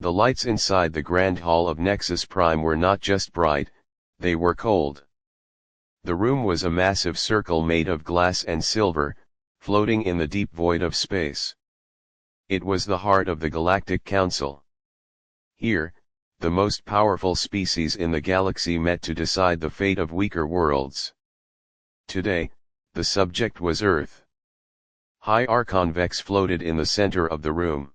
The lights inside the Grand Hall of Nexus Prime were not just bright, they were cold. The room was a massive circle made of glass and silver, floating in the deep void of space. It was the heart of the Galactic Council. Here, the most powerful species in the galaxy met to decide the fate of weaker worlds. Today, the subject was Earth. High Archon Vex floated in the center of the room.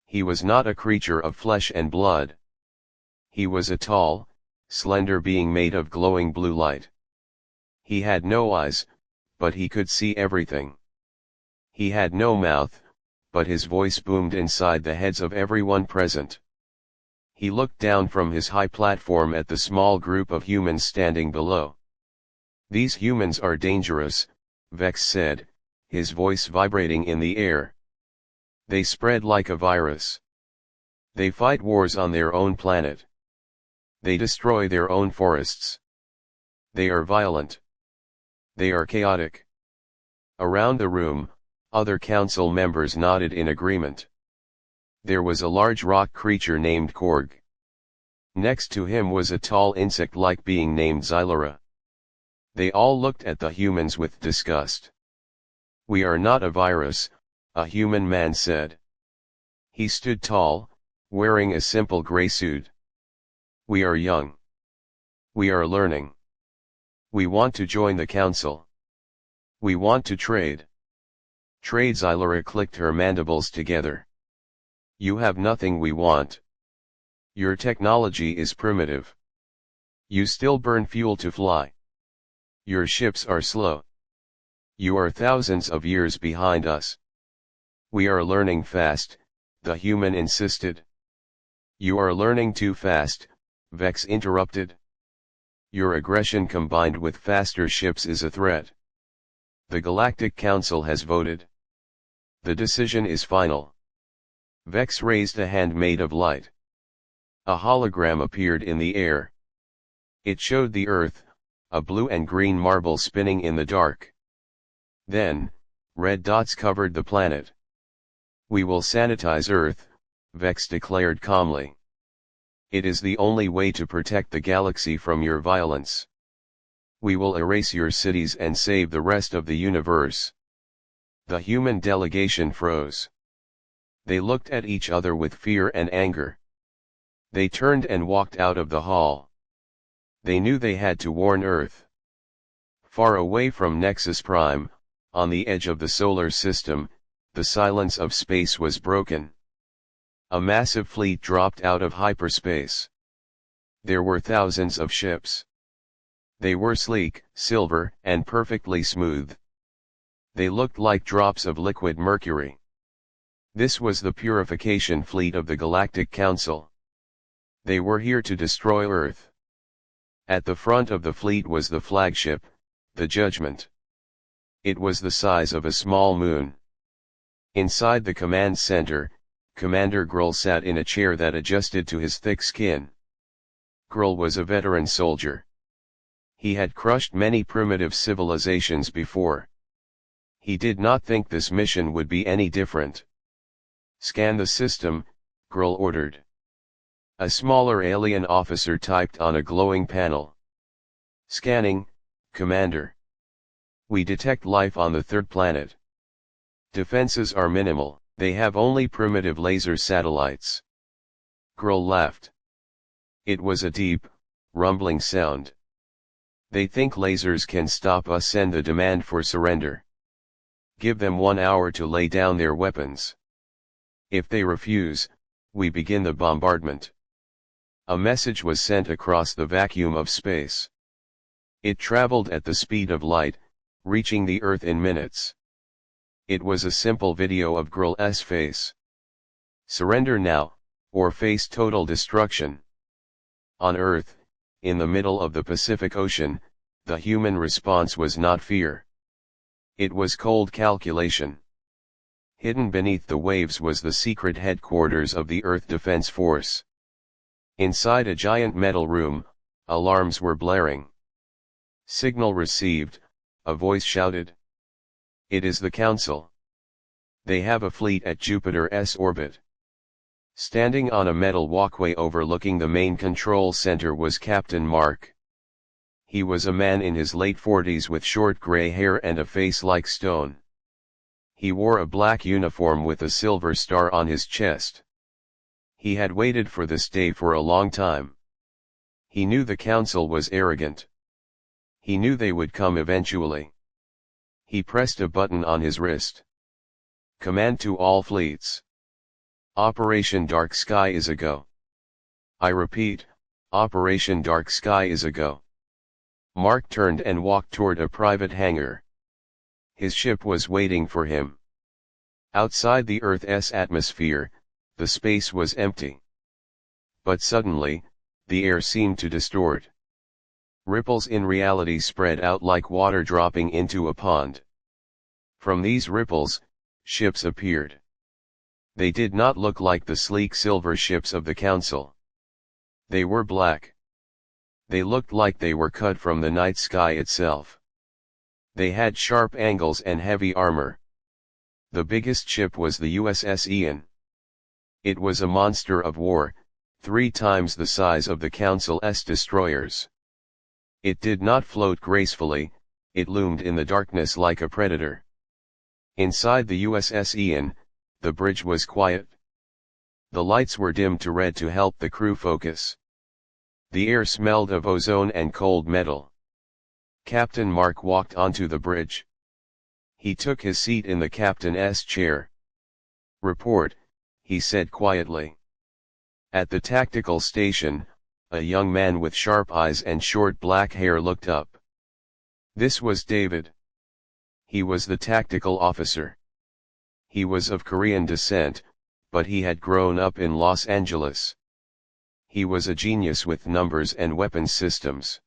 He was not a creature of flesh and blood. He was a tall, slender being made of glowing blue light. He had no eyes, but he could see everything. He had no mouth, but his voice boomed inside the heads of everyone present. He looked down from his high platform at the small group of humans standing below. "These humans are dangerous," Vex said, his voice vibrating in the air. "They spread like a virus. They fight wars on their own planet. They destroy their own forests. They are violent. They are chaotic." Around the room, other council members nodded in agreement. There was a large rock creature named Korg. Next to him was a tall insect-like being named Xylera. They all looked at the humans with disgust. "We are not a virus," a human man said. He stood tall, wearing a simple gray suit. "We are young. We are learning. We want to join the council. We want to trade." "Trade?" Xylera clicked her mandibles together. "You have nothing we want. Your technology is primitive. You still burn fuel to fly. Your ships are slow. You are thousands of years behind us." "We are learning fast," the human insisted. "You are learning too fast," Vex interrupted. "Your aggression combined with faster ships is a threat. The Galactic Council has voted. The decision is final." Vex raised a hand made of light. A hologram appeared in the air. It showed the Earth, a blue and green marble spinning in the dark. Then, red dots covered the planet. "We will sanitize Earth," Vex declared calmly. "It is the only way to protect the galaxy from your violence. We will erase your cities and save the rest of the universe." The human delegation froze. They looked at each other with fear and anger. They turned and walked out of the hall. They knew they had to warn Earth. Far away from Nexus Prime, on the edge of the solar system, the silence of space was broken. A massive fleet dropped out of hyperspace. There were thousands of ships. They were sleek, silver, and perfectly smooth. They looked like drops of liquid mercury. This was the purification fleet of the Galactic Council. They were here to destroy Earth. At the front of the fleet was the flagship, the Judgment. It was the size of a small moon. Inside the command center, Commander Grull sat in a chair that adjusted to his thick skin. Grull was a veteran soldier. He had crushed many primitive civilizations before. He did not think this mission would be any different. "Scan the system," Grull ordered. A smaller alien officer typed on a glowing panel. "Scanning, Commander. We detect life on the third planet. Defenses are minimal, they have only primitive laser satellites." Grull laughed. It was a deep, rumbling sound. "They think lasers can stop us and the demand for surrender. Give them 1 hour to lay down their weapons. If they refuse, we begin the bombardment." A message was sent across the vacuum of space. It traveled at the speed of light, reaching the Earth in minutes. It was a simple video of Grull's face. "Surrender now, or face total destruction." On Earth, in the middle of the Pacific Ocean, the human response was not fear. It was cold calculation. Hidden beneath the waves was the secret headquarters of the Earth Defense Force. Inside a giant metal room, alarms were blaring. "Signal received," a voice shouted. "It is the Council. They have a fleet at Jupiter's orbit. Standing on a metal walkway overlooking the main control center was Captain Mark. He was a man in his late 40s with short gray hair and a face like stone. He wore a black uniform with a silver star on his chest. He had waited for this day for a long time. He knew the council was arrogant. He knew they would come eventually. He pressed a button on his wrist. Command to all fleets. Operation Dark Sky is a go. I repeat, Operation Dark Sky is a go. Mark turned and walked toward a private hangar. His ship was waiting for him. Outside the Earth's atmosphere, the space was empty. But suddenly, the air seemed to distort. Ripples in reality spread out like water dropping into a pond. From these ripples, ships appeared. They did not look like the sleek silver ships of the Council. They were black. They looked like they were cut from the night sky itself. They had sharp angles and heavy armor. The biggest ship was the USS Ian. It was a monster of war, 3 times the size of the Council's destroyers. It did not float gracefully, it loomed in the darkness like a predator. Inside the USS Ian, the bridge was quiet. The lights were dimmed to red to help the crew focus. The air smelled of ozone and cold metal. Captain Mark walked onto the bridge. He took his seat in the captain's chair. Report, he said quietly. At the tactical station, a young man with sharp eyes and short black hair looked up. This was David. He was the tactical officer. He was of Korean descent, but he had grown up in Los Angeles. He was a genius with numbers and weapons systems.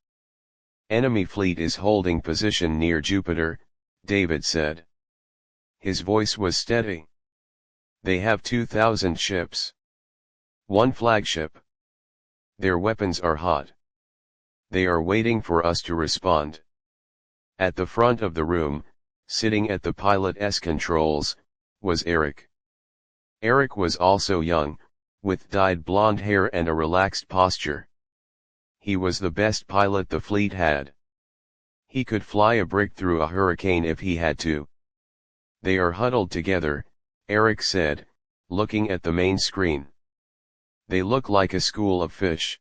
Enemy fleet is holding position near Jupiter, David said. His voice was steady. They have 2,000 ships. 1 flagship. Their weapons are hot. They are waiting for us to respond. At the front of the room, sitting at the pilot's controls, was Eric. Eric was also young, with dyed blonde hair and a relaxed posture. He was the best pilot the fleet had. He could fly a brick through a hurricane if he had to. They are huddled together, Eric said, looking at the main screen. They look like a school of fish.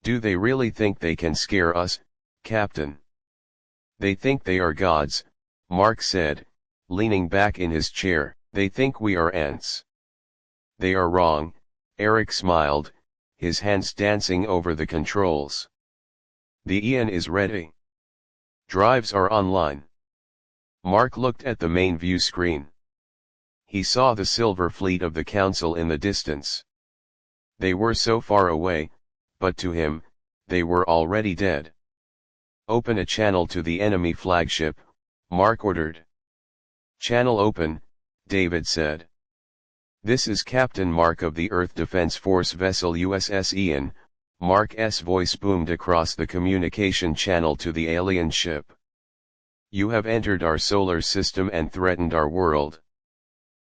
Do they really think they can scare us, Captain? They think they are gods, Mark said, leaning back in his chair. They think we are ants. They are wrong, Eric smiled, his hands dancing over the controls. The Ian is ready. Drives are online. Mark looked at the main view screen. He saw the silver fleet of the Council in the distance. They were so far away, but to him, they were already dead. Open a channel to the enemy flagship, Mark ordered. Channel open, David said. This is Captain Mark of the Earth Defense Force vessel USS Ian, Mark's voice boomed across the communication channel to the alien ship. You have entered our solar system and threatened our world.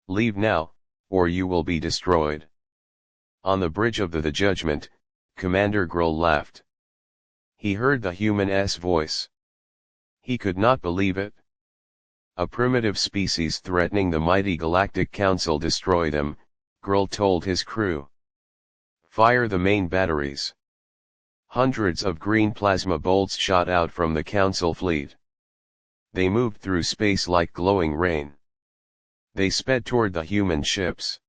Leave now, or you will be destroyed. On the bridge of the Judgment, Commander Grull laughed. He heard the human's voice. He could not believe it. A primitive species threatening the mighty Galactic Council destroy them, Grull told his crew. Fire the main batteries. Hundreds of green plasma bolts shot out from the Council fleet. They moved through space like glowing rain. They sped toward the human ships.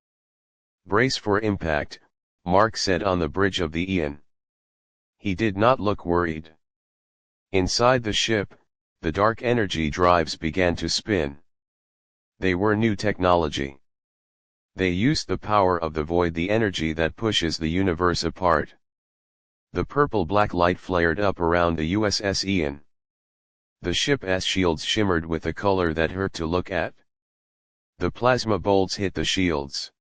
Brace for impact, Mark said on the bridge of the Ian. He did not look worried. Inside the ship, the dark energy drives began to spin. They were new technology. They used the power of the void, the energy that pushes the universe apart. The purple-black light flared up around the USS Ian. The ship's shields shimmered with a color that hurt to look at. The plasma bolts hit the shields.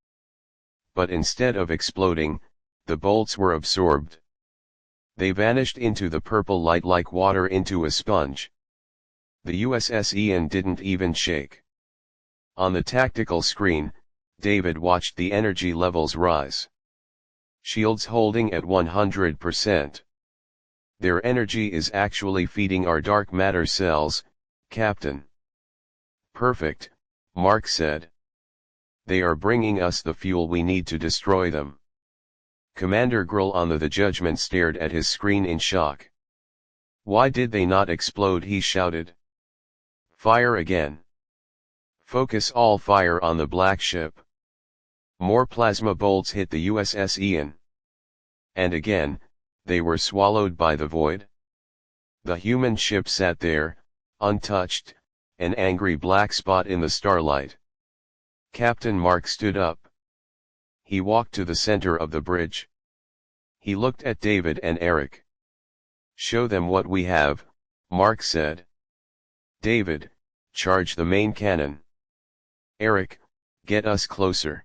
But instead of exploding, the bolts were absorbed. They vanished into the purple light like water into a sponge. The USS Ian didn't even shake. On the tactical screen, David watched the energy levels rise. Shields holding at 100%. Their energy is actually feeding our dark matter cells, Captain. Perfect, Mark said. They are bringing us the fuel we need to destroy them. Commander Grull on the Judgment stared at his screen in shock. Why did they not explode? He shouted. Fire again. Focus all fire on the black ship. More plasma bolts hit the USS Ian. And again, they were swallowed by the void. The human ship sat there, untouched, an angry black spot in the starlight. Captain Mark stood up. He walked to the center of the bridge. He looked at David and Eric. Show them what we have, Mark said. David, charge the main cannon. Eric, get us closer.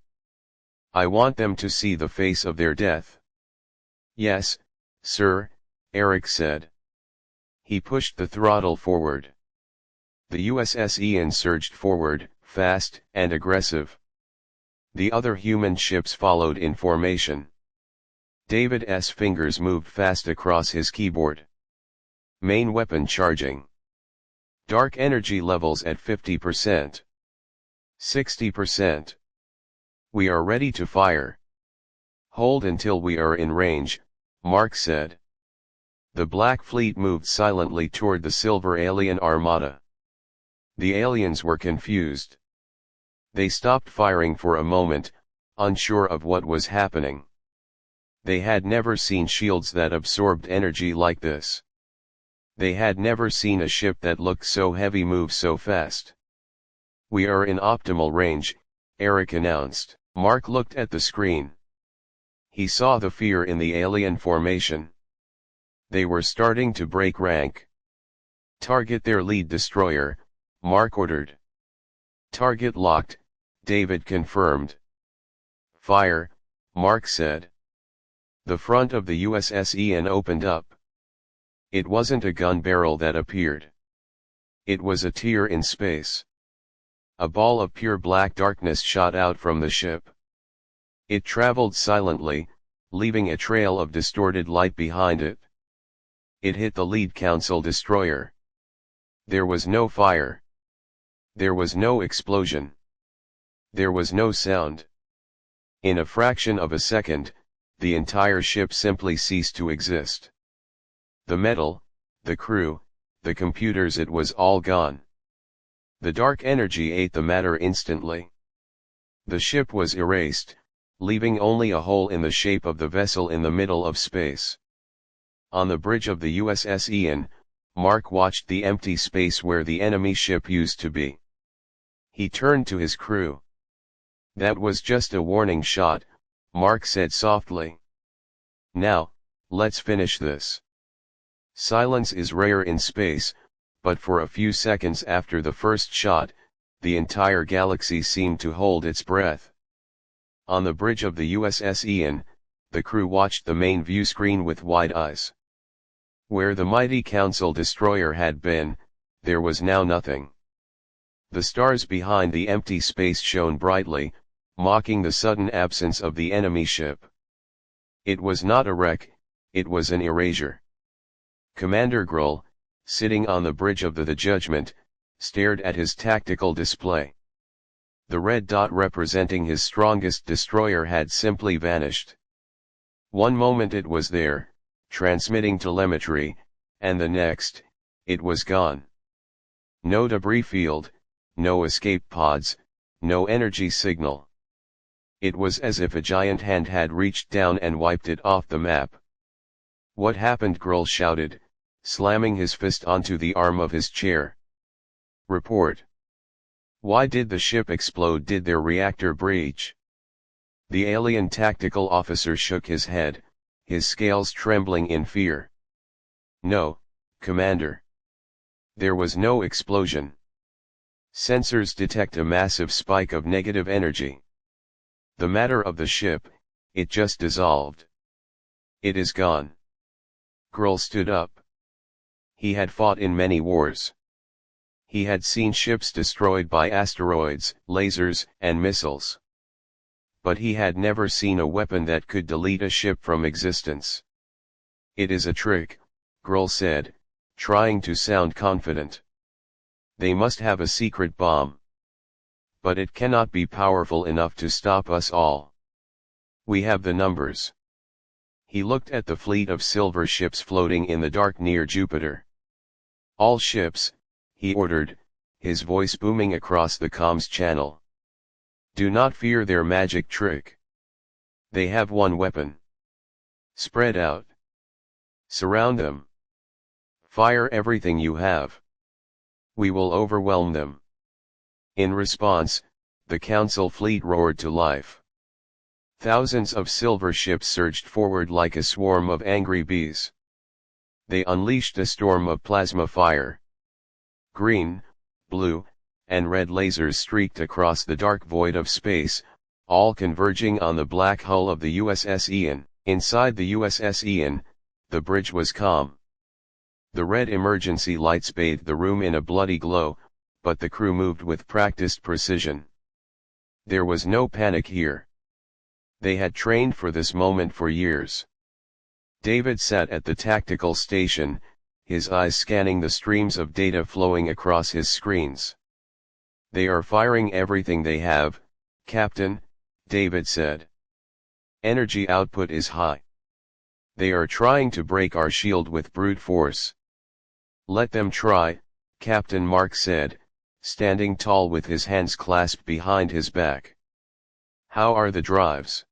I want them to see the face of their death. Yes, sir, Eric said. He pushed the throttle forward. The USS Ian surged forward, fast and aggressive. The other human ships followed in formation. David's fingers moved fast across his keyboard. Main weapon charging. Dark energy levels at 50%. 60%. We are ready to fire. Hold until we are in range, Mark said. The Black Fleet moved silently toward the Silver Alien Armada. The aliens were confused. They stopped firing for a moment, unsure of what was happening. They had never seen shields that absorbed energy like this. They had never seen a ship that looked so heavy move so fast. We are in optimal range, Eric announced. Mark looked at the screen. He saw the fear in the alien formation. They were starting to break rank. Target their lead destroyer, Mark ordered. Target locked, David confirmed. Fire, Mark said. The front of the USS Ian opened up. It wasn't a gun barrel that appeared. It was a tear in space. A ball of pure black darkness shot out from the ship. It traveled silently, leaving a trail of distorted light behind it. It hit the lead Council destroyer. There was no fire. There was no explosion. There was no sound. In a fraction of a second, the entire ship simply ceased to exist. The metal, the crew, the computers, it was all gone. The dark energy ate the matter instantly. The ship was erased, leaving only a hole in the shape of the vessel in the middle of space. On the bridge of the USS Ian, Mark watched the empty space where the enemy ship used to be. He turned to his crew. That was just a warning shot, Mark said softly. Now, let's finish this. Silence is rare in space, but for a few seconds after the first shot, the entire galaxy seemed to hold its breath. On the bridge of the USS Ian, the crew watched the main view screen with wide eyes. Where the mighty Council destroyer had been, there was now nothing. The stars behind the empty space shone brightly, mocking the sudden absence of the enemy ship. It was not a wreck, it was an erasure. Commander Grull, sitting on the bridge of the Judgment, stared at his tactical display. The red dot representing his strongest destroyer had simply vanished. One moment it was there, transmitting telemetry, and the next, it was gone. No debris field, no escape pods, no energy signal. It was as if a giant hand had reached down and wiped it off the map. What happened? Grull shouted, slamming his fist onto the arm of his chair. Report. Why did the ship explode? Did their reactor breach? The alien tactical officer shook his head, his scales trembling in fear. No, Commander. There was no explosion. Sensors detect a massive spike of negative energy. The matter of the ship, it just dissolved. It is gone. Grull stood up. He had fought in many wars. He had seen ships destroyed by asteroids, lasers, and missiles. but he had never seen a weapon that could delete a ship from existence. "It is a trick," Grull said, trying to sound confident. "They must have a secret bomb. But it cannot be powerful enough to stop us all. We have the numbers." He looked at the fleet of silver ships floating in the dark near Jupiter. "All ships," he ordered, his voice booming across the comms channel. "Do not fear their magic trick. They have one weapon. Spread out. Surround them. Fire everything you have. We will overwhelm them." In response, the Council fleet roared to life. Thousands of silver ships surged forward like a swarm of angry bees. They unleashed a storm of plasma fire. Green, blue, and red lasers streaked across the dark void of space, all converging on the black hull of the USS Ian. Inside the USS Ian, the bridge was calm. The red emergency lights bathed the room in a bloody glow, but the crew moved with practiced precision. There was no panic here. They had trained for this moment for years. David sat at the tactical station, his eyes scanning the streams of data flowing across his screens. "They are firing everything they have, Captain," David said. "Energy output is high. They are trying to break our shield with brute force." "Let them try," Captain Mark said, standing tall with his hands clasped behind his back. "How are the drives?"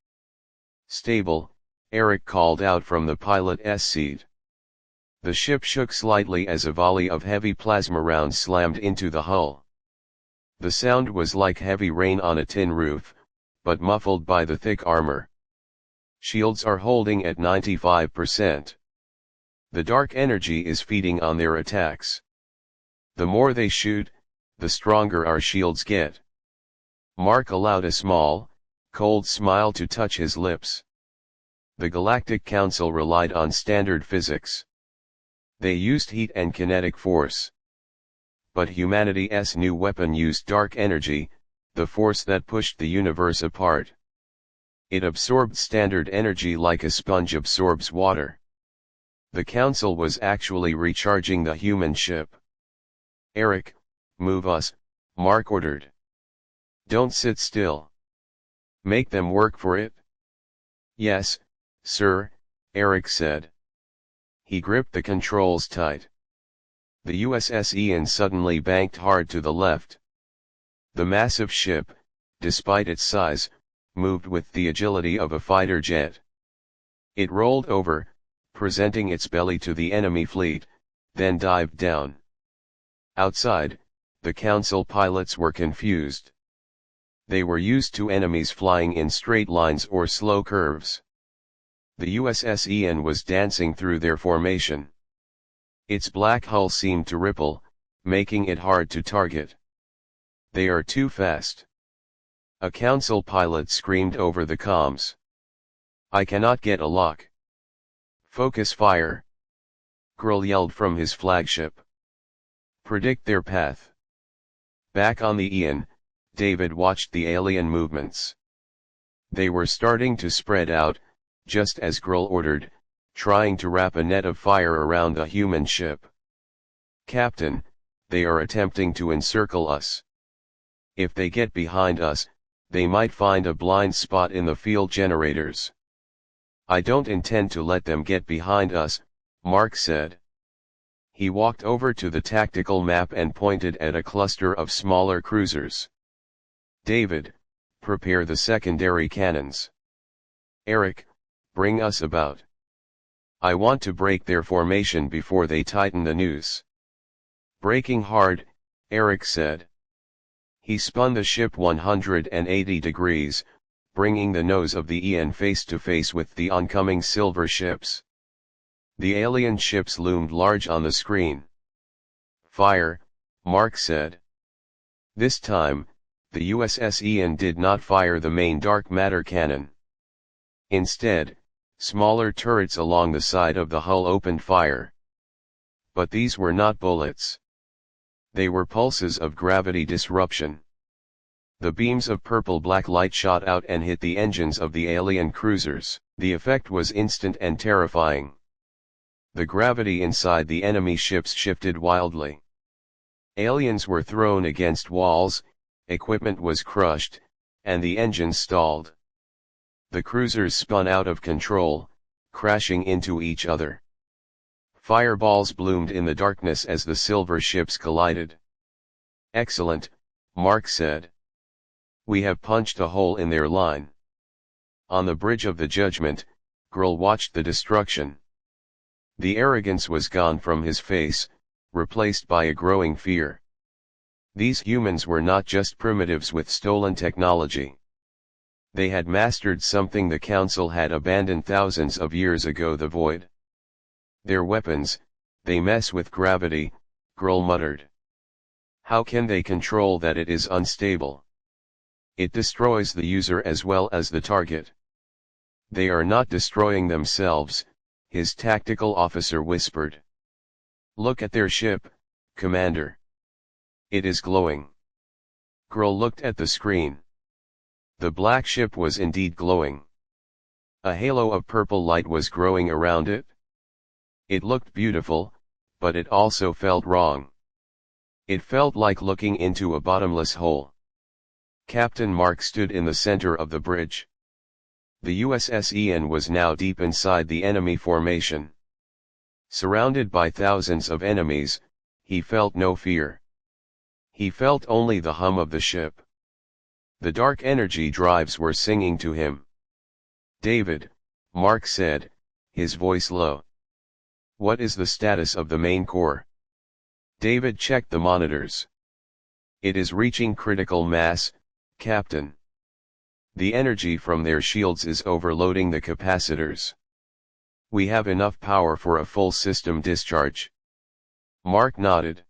"Stable," Eric called out from the pilot's seat. The ship shook slightly as a volley of heavy plasma rounds slammed into the hull. The sound was like heavy rain on a tin roof, but muffled by the thick armor. "Shields are holding at 95%. The dark energy is feeding on their attacks. The more they shoot, the stronger our shields get." Mark allowed a small, cold smile to touch his lips. The Galactic Council relied on standard physics. They used heat and kinetic force. But humanity's new weapon used dark energy, the force that pushed the universe apart. It absorbed standard energy like a sponge absorbs water. The Council was actually recharging the human ship. "Eric, move us," Mark ordered. "Don't sit still. Make them work for it." "Yes, sir," Eric said. He gripped the controls tight. The USS Ian suddenly banked hard to the left. The massive ship, despite its size, moved with the agility of a fighter jet. It rolled over, presenting its belly to the enemy fleet, then dived down. Outside, the Council pilots were confused. They were used to enemies flying in straight lines or slow curves. The USS Ian was dancing through their formation. Its black hull seemed to ripple, making it hard to target. "They are too fast." A Council pilot screamed over the comms. "I cannot get a lock." "Focus fire," Grull yelled from his flagship. "Predict their path." Back on the Ian, David watched the alien movements. They were starting to spread out, just as Grull ordered, trying to wrap a net of fire around the human ship. "Captain, they are attempting to encircle us. If they get behind us, they might find a blind spot in the field generators." "I don't intend to let them get behind us," Mark said. He walked over to the tactical map and pointed at a cluster of smaller cruisers. "David, prepare the secondary cannons. Eric, bring us about. I want to break their formation before they tighten the noose." "Braking hard," Eric said. He spun the ship 180 degrees, bringing the nose of the Ian face to face with the oncoming silver ships. The alien ships loomed large on the screen. "Fire," Mark said. This time, the USS Ian did not fire the main dark matter cannon. Instead, smaller turrets along the side of the hull opened fire. But these were not bullets. They were pulses of gravity disruption. The beams of purple-black light shot out and hit the engines of the alien cruisers. The effect was instant and terrifying. The gravity inside the enemy ships shifted wildly. Aliens were thrown against walls, equipment was crushed, and the engines stalled. The cruisers spun out of control, crashing into each other. Fireballs bloomed in the darkness as the silver ships collided. "Excellent," Mark said. "We have punched a hole in their line." On the Bridge of the Judgment, Grull watched the destruction. The arrogance was gone from his face, replaced by a growing fear. These humans were not just primitives with stolen technology. They had mastered something the Council had abandoned thousands of years ago: the void. "Their weapons, they mess with gravity," Grull muttered. "How can they control that? It is unstable. It destroys the user as well as the target." "They are not destroying themselves," his tactical officer whispered. "Look at their ship, Commander. It is glowing." Grull looked at the screen. The black ship was indeed glowing. A halo of purple light was growing around it. It looked beautiful, but it also felt wrong. It felt like looking into a bottomless hole. Captain Mark stood in the center of the bridge. The USS Ian was now deep inside the enemy formation. Surrounded by thousands of enemies, he felt no fear. He felt only the hum of the ship. The dark energy drives were singing to him. "David," Mark said, his voice low. "What is the status of the main core?" David checked the monitors. "It is reaching critical mass, Captain. The energy from their shields is overloading the capacitors. We have enough power for a full system discharge." Mark nodded.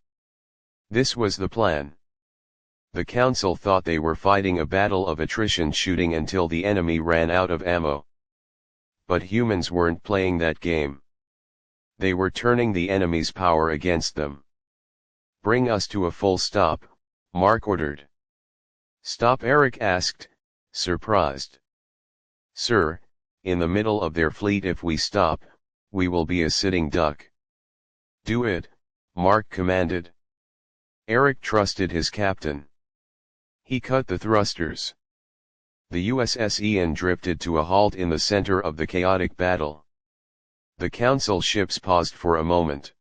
This was the plan. The Council thought they were fighting a battle of attrition, shooting until the enemy ran out of ammo. But humans weren't playing that game. They were turning the enemy's power against them. "Bring us to a full stop," Mark ordered. "Stop?" Eric asked, surprised. "Sir, in the middle of their fleet, if we stop, we will be a sitting duck." "Do it," Mark commanded. Eric trusted his captain. He cut the thrusters. The USS Ian drifted to a halt in the center of the chaotic battle. The Council ships paused for a moment.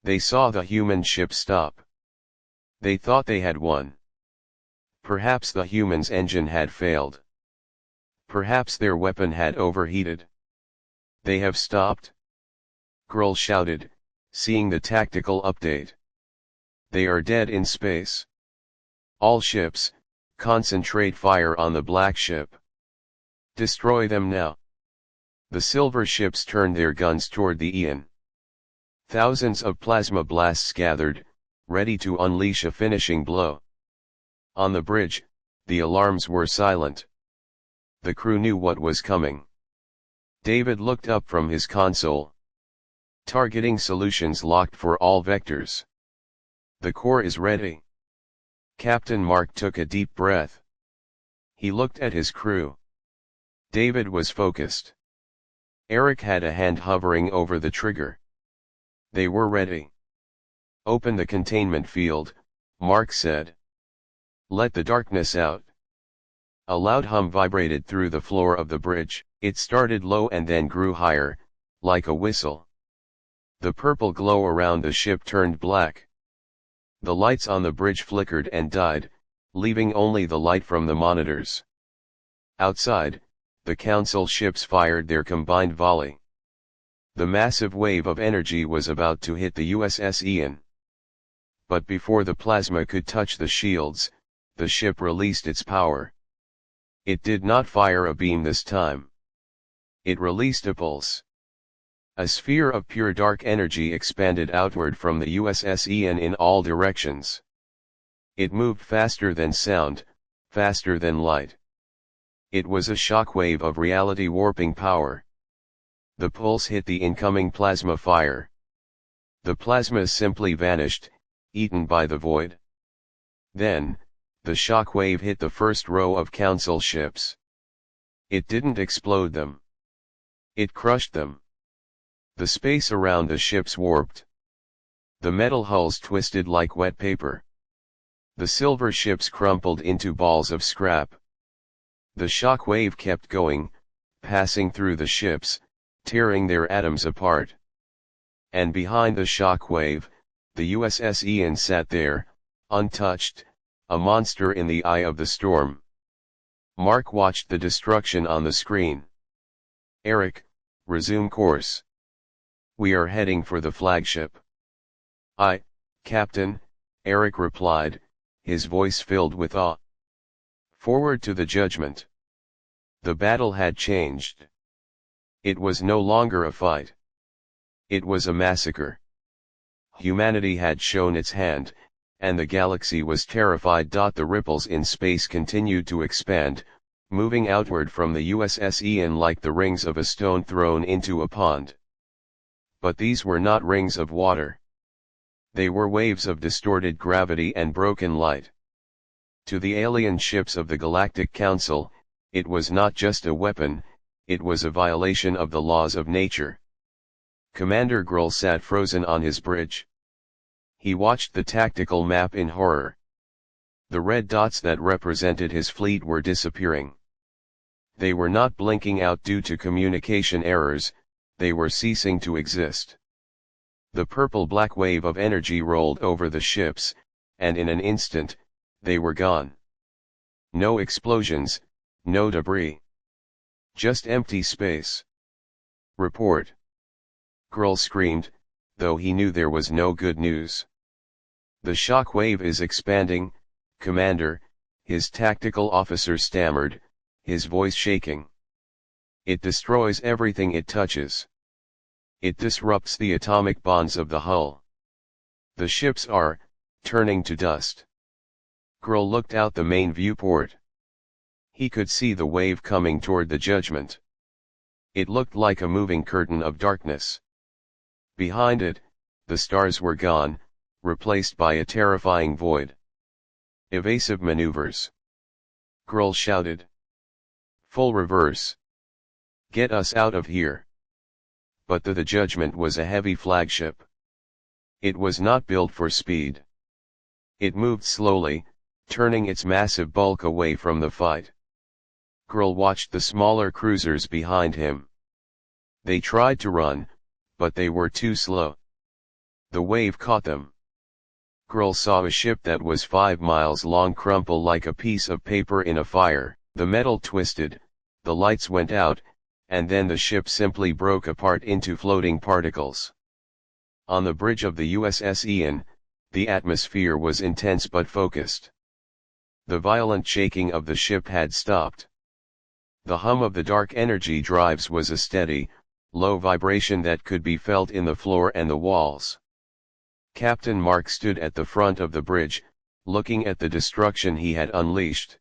They saw the human ship stop. They thought they had won. Perhaps the human's engine had failed. Perhaps their weapon had overheated. "They have stopped?" Grull shouted, seeing the tactical update. "They are dead in space. All ships, concentrate fire on the black ship. Destroy them now." The silver ships turned their guns toward the Ian. Thousands of plasma blasts gathered, ready to unleash a finishing blow. On the bridge, the alarms were silent. The crew knew what was coming. David looked up from his console. "Targeting solutions locked for all vectors. The core is ready." Captain Mark took a deep breath. He looked at his crew. David was focused. Eric had a hand hovering over the trigger. They were ready. "Open the containment field," Mark said. "Let the darkness out." A loud hum vibrated through the floor of the bridge. It started low and then grew higher, like a whistle. The purple glow around the ship turned black. The lights on the bridge flickered and died, leaving only the light from the monitors. Outside, the Council ships fired their combined volley. The massive wave of energy was about to hit the USS Ian. But before the plasma could touch the shields, the ship released its power. It did not fire a beam this time. It released a pulse. A sphere of pure dark energy expanded outward from the USS Ian in all directions. It moved faster than sound, faster than light. It was a shockwave of reality warping power. The pulse hit the incoming plasma fire. The plasma simply vanished, eaten by the void. Then, the shockwave hit the first row of Council ships. It didn't explode them. It crushed them. The space around the ships warped. The metal hulls twisted like wet paper. The silver ships crumpled into balls of scrap. The shockwave kept going, passing through the ships, tearing their atoms apart. And behind the shockwave, the USS Ian sat there, untouched, a monster in the eye of the storm. Mark watched the destruction on the screen. "Eric, resume course. We are heading for the flagship." "Aye, Captain," Eric replied, his voice filled with awe. Forward to the Judgment. The battle had changed. It was no longer a fight. It was a massacre. Humanity had shown its hand, and the galaxy was terrified. The ripples in space continued to expand, moving outward from the USS Ian like the rings of a stone thrown into a pond. But these were not rings of water. They were waves of distorted gravity and broken light. To the alien ships of the Galactic Council, it was not just a weapon, it was a violation of the laws of nature. Commander Grull sat frozen on his bridge. He watched the tactical map in horror. The red dots that represented his fleet were disappearing. They were not blinking out due to communication errors, they were ceasing to exist. The purple-black wave of energy rolled over the ships, and in an instant, they were gone. No explosions, no debris. Just empty space. "Report!" Grull screamed, though he knew there was no good news. "The shockwave is expanding, Commander," his tactical officer stammered, his voice shaking. "It destroys everything it touches. It disrupts the atomic bonds of the hull. The ships are turning to dust." Grull looked out the main viewport. He could see the wave coming toward the Judgment. It looked like a moving curtain of darkness. Behind it, the stars were gone, replaced by a terrifying void. "Evasive maneuvers!" Grull shouted. "Full reverse! Get us out of here!" But the Judgment was a heavy flagship. It was not built for speed. It moved slowly, turning its massive bulk away from the fight. Grull watched the smaller cruisers behind him. They tried to run, but they were too slow. The wave caught them. Grull saw a ship that was 5 miles long crumple like a piece of paper in a fire. The metal twisted, the lights went out, and then the ship simply broke apart into floating particles. On the bridge of the USS Ian, the atmosphere was intense but focused. The violent shaking of the ship had stopped. The hum of the dark energy drives was a steady, low vibration that could be felt in the floor and the walls. Captain Mark stood at the front of the bridge, looking at the destruction he had unleashed.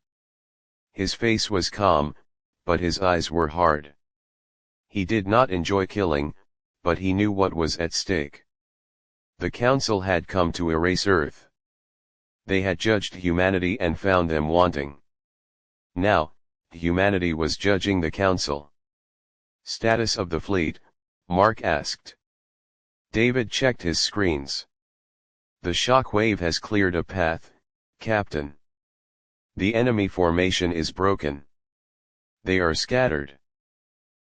His face was calm, but his eyes were hard. He did not enjoy killing, but he knew what was at stake. The Council had come to erase Earth. They had judged humanity and found them wanting. Now, humanity was judging the Council. "Status of the fleet?" Mark asked. David checked his screens. "The shockwave has cleared a path, Captain. The enemy formation is broken. They are scattered.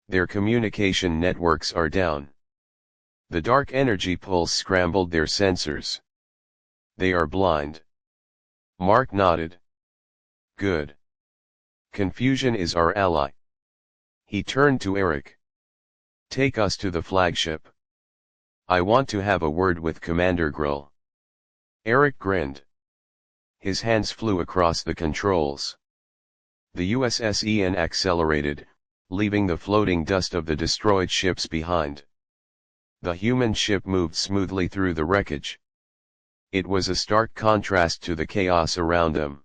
Their communication networks are down. The dark energy pulse scrambled their sensors. They are blind." Mark nodded. "Good. Confusion is our ally." He turned to Eric. "Take us to the flagship. I want to have a word with Commander Grull." Eric grinned. His hands flew across the controls. The USS Ian accelerated, leaving the floating dust of the destroyed ships behind. The human ship moved smoothly through the wreckage. It was a stark contrast to the chaos around them.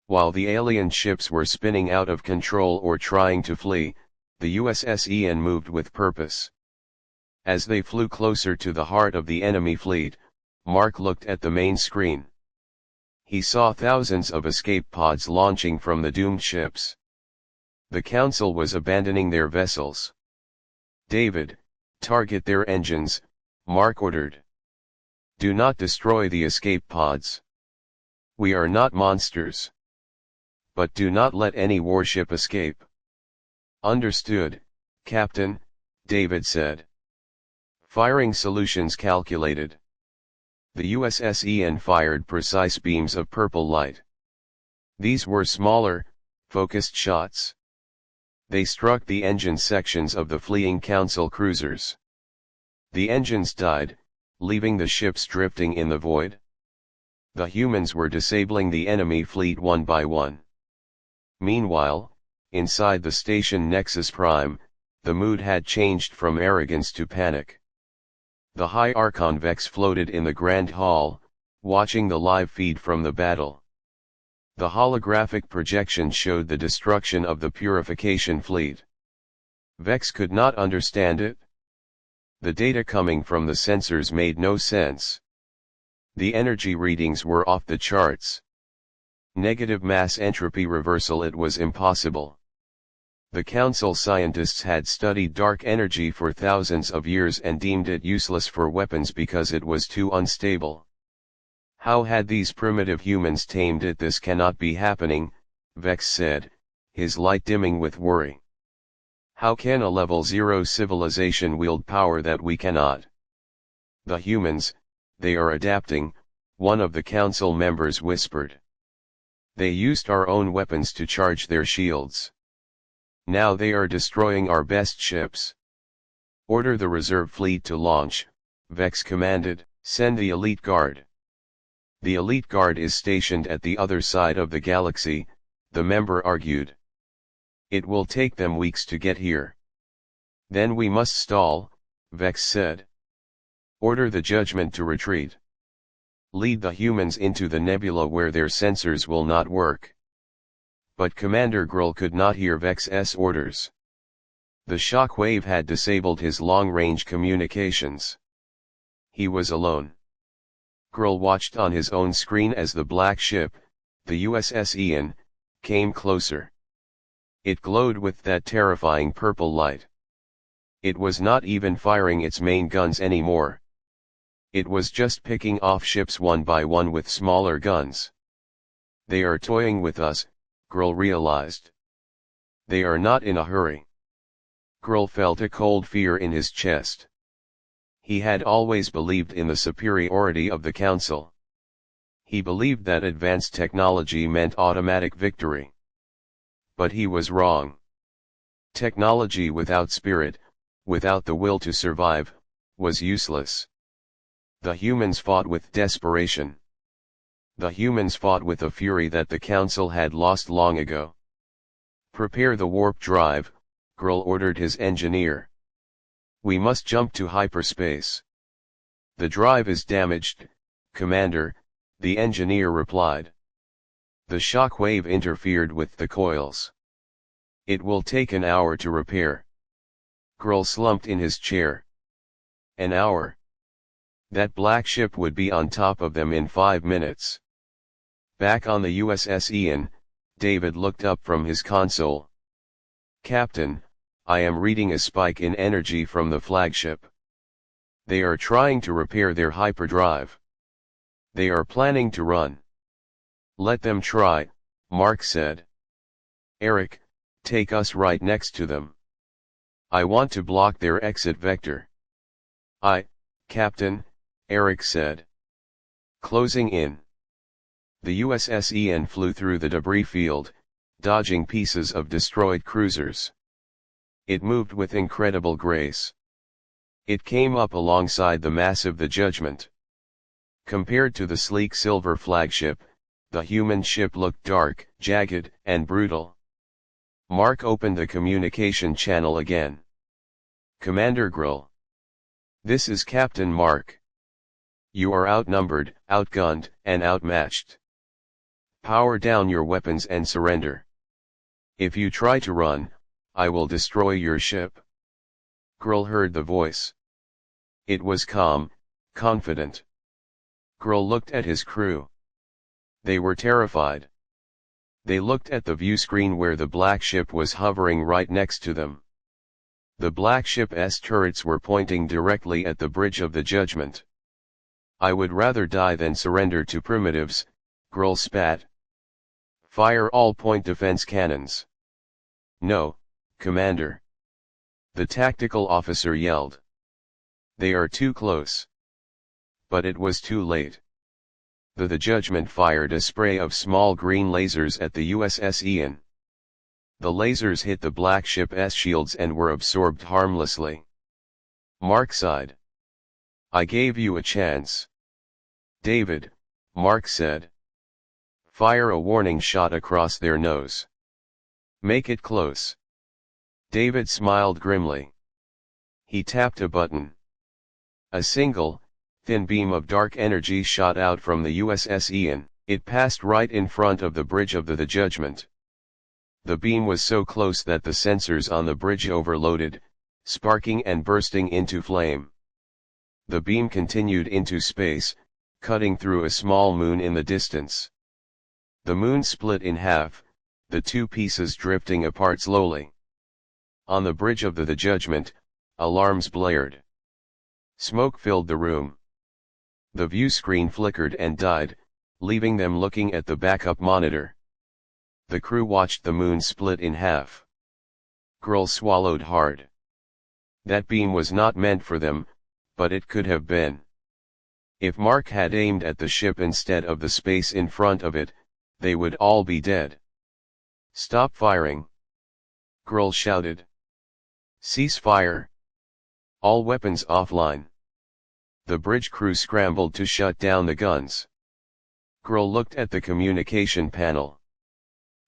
While the alien ships were spinning out of control or trying to flee, the USS Ian moved with purpose. As they flew closer to the heart of the enemy fleet, Mark looked at the main screen. He saw thousands of escape pods launching from the doomed ships. The Council was abandoning their vessels. "David, target their engines," Mark ordered. "Do not destroy the escape pods. We are not monsters. But do not let any warship escape." "Understood, Captain," David said. Firing solutions calculated. The USS Ian fired precise beams of purple light. These were smaller, focused shots. They struck the engine sections of the fleeing Council cruisers. The engines died, leaving the ships drifting in the void. The humans were disabling the enemy fleet one by one. Meanwhile, inside the station Nexus Prime, the mood had changed from arrogance to panic. The High Archon Vex floated in the Grand Hall, watching the live feed from the battle. The holographic projection showed the destruction of the Purification fleet. Vex could not understand it. The data coming from the sensors made no sense. The energy readings were off the charts. Negative mass entropy reversal, it was impossible. The Council scientists had studied dark energy for thousands of years and deemed it useless for weapons because it was too unstable. How had these primitive humans tamed it? "This cannot be happening," Vex said, his light dimming with worry. "How can a level 0 civilization wield power that we cannot?" "The humans, they are adapting," one of the Council members whispered. "They used our own weapons to charge their shields. Now they are destroying our best ships." "Order the reserve fleet to launch," Vex commanded. "Send the elite guard." "The elite guard is stationed at the other side of the galaxy," the member argued. "It will take them weeks to get here." "Then we must stall," Vex said. "Order the Judgment to retreat. Lead the humans into the nebula where their sensors will not work." But Commander Grull could not hear Vex's orders. The Shockwave had disabled his long-range communications. He was alone. Grull watched on his own screen as the black ship, the USS Ian, came closer. It glowed with that terrifying purple light. It was not even firing its main guns anymore. It was just picking off ships one by one with smaller guns. "They are toying with us," Grull realized. "They are not in a hurry." Grull felt a cold fear in his chest. He had always believed in the superiority of the Council. He believed that advanced technology meant automatic victory. But he was wrong. Technology without spirit, without the will to survive, was useless. The humans fought with desperation. The humans fought with a fury that the Council had lost long ago. "Prepare the warp drive," Grull ordered his engineer. "We must jump to hyperspace." "The drive is damaged, Commander," the engineer replied. "The Shockwave interfered with the coils. It will take an hour to repair." Grull slumped in his chair. An hour? That black ship would be on top of them in 5 minutes. Back on the USS Ian, David looked up from his console. "Captain, I am reading a spike in energy from the flagship. They are trying to repair their hyperdrive. They are planning to run." "Let them try," Mark said. "Eric, take us right next to them. I want to block their exit vector." "Aye, Captain," Eric said. Closing in. The USS Ian flew through the debris field, dodging pieces of destroyed cruisers. It moved with incredible grace. It came up alongside the massive The Judgment. Compared to the sleek silver flagship, the human ship looked dark, jagged, and brutal. Mark opened the communication channel again. "Commander Grull. This is Captain Mark. You are outnumbered, outgunned, and outmatched. Power down your weapons and surrender. If you try to run, I will destroy your ship." Grull heard the voice. It was calm, confident. Grull looked at his crew. They were terrified. They looked at the view screen where the black ship was hovering right next to them. The black ship's turrets were pointing directly at the Bridge of the Judgment. "I would rather die than surrender to primitives," Grull spat. "Fire all point defense cannons." "No, Commander," the tactical officer yelled. "They are too close." But it was too late. The Judgment fired a spray of small green lasers at the USS Ian. The lasers hit the black ship's shields and were absorbed harmlessly. Mark sighed. "I gave you a chance." "David," Mark said. "Fire a warning shot across their nose. Make it close." David smiled grimly. He tapped a button. A single, thin beam of dark energy shot out from the USS Ian. It passed right in front of the Bridge of the Judgment. The beam was so close that the sensors on the bridge overloaded, sparking and bursting into flame. The beam continued into space, cutting through a small moon in the distance. The moon split in half, the two pieces drifting apart slowly. On the Bridge of the Judgment, alarms blared. Smoke filled the room. The view screen flickered and died, leaving them looking at the backup monitor. The crew watched the moon split in half. Grull swallowed hard. That beam was not meant for them, but it could have been. If Mark had aimed at the ship instead of the space in front of it, they would all be dead. "Stop firing!" Grull shouted. "Cease fire! All weapons offline!" The bridge crew scrambled to shut down the guns. Grull looked at the communication panel.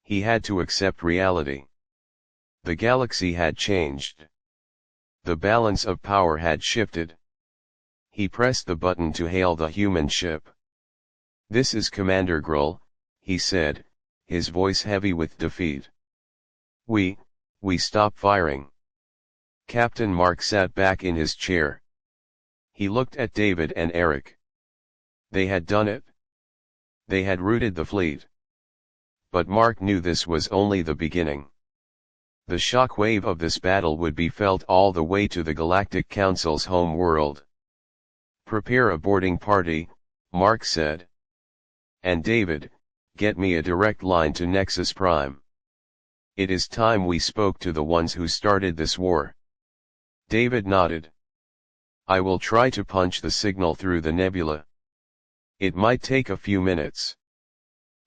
He had to accept reality. The galaxy had changed. The balance of power had shifted. He pressed the button to hail the human ship. "This is Commander Grull," he said, his voice heavy with defeat. We stop firing." Captain Mark sat back in his chair. He looked at David and Eric. They had done it. They had routed the fleet. But Mark knew this was only the beginning. The shockwave of this battle would be felt all the way to the Galactic Council's home world. "Prepare a boarding party," Mark said. "And David, get me a direct line to Nexus Prime. It is time we spoke to the ones who started this war." David nodded. "I will try to punch the signal through the nebula. It might take a few minutes."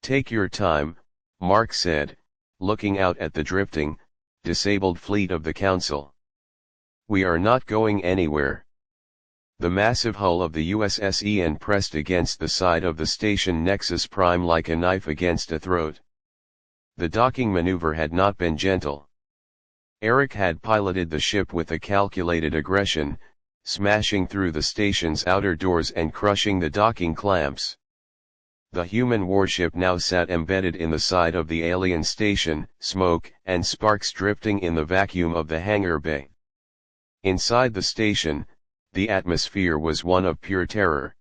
"Take your time," Mark said, looking out at the drifting, disabled fleet of the Council. "We are not going anywhere." The massive hull of the USS Ian pressed against the side of the station Nexus Prime like a knife against a throat. The docking maneuver had not been gentle. Eric had piloted the ship with a calculated aggression, smashing through the station's outer doors and crushing the docking clamps. The human warship now sat embedded in the side of the alien station, smoke and sparks drifting in the vacuum of the hangar bay. Inside the station, the atmosphere was one of pure terror.